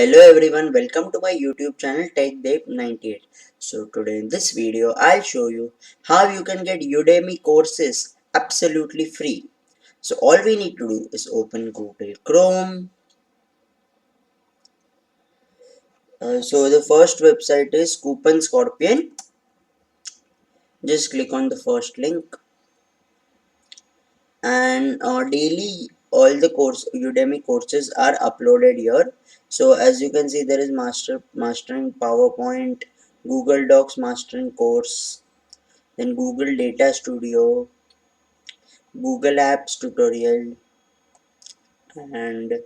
Hello everyone, welcome to my YouTube channel techdev98. So today in this video I'll show you how you can get Udemy courses absolutely free. So all we need to do is open Google Chrome. So the first website is Coupon Scorpion. Just click on the first link and daily all the Udemy courses are uploaded here. So as you can see, there is mastering PowerPoint, Google Docs mastering course, then Google Data Studio, Google Apps tutorial, and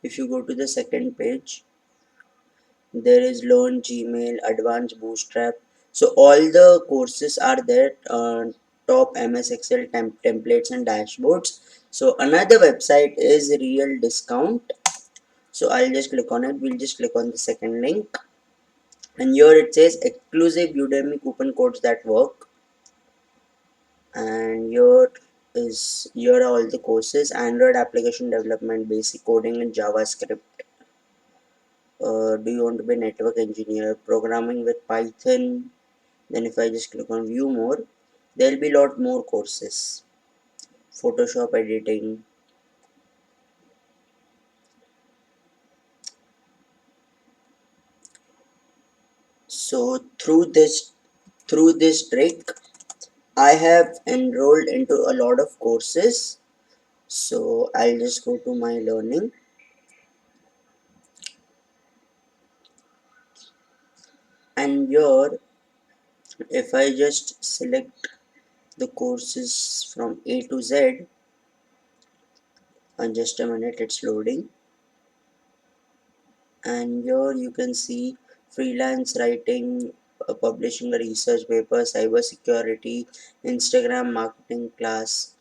if you go to the second page, there is Learn Gmail, Advanced Bootstrap. So all the courses are there. Top MS Excel templates and dashboards. So another website is Real Discount. So I'll just click on it. We'll just click on the second link, and here it says exclusive Udemy coupon codes that work. And here are all the courses: Android application development, basic coding in JavaScript. Do you want to be a network engineer, programming with Python? Then if I just click on view more, there'll be a lot more courses: Photoshop editing. So through this trick, I have enrolled into a lot of courses. So I'll just go to my learning, and here if I just select the courses from A to Z, and just a minute, it's loading. And here you can see freelance writing, publishing a research paper, cyber security, Instagram marketing class,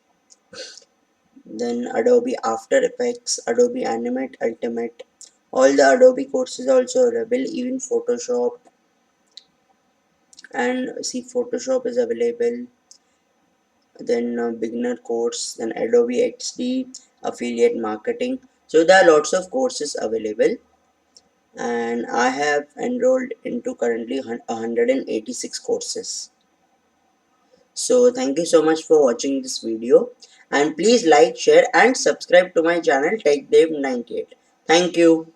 then Adobe After Effects, Adobe Animate Ultimate. All the Adobe courses are also available, even Photoshop. And see, Photoshop is available, then beginner course, then Adobe XD, affiliate marketing. So there are lots of courses available, and I have enrolled into currently 186 courses. So thank you so much for watching this video, and please like, share and subscribe to my channel techdev98. Thank you.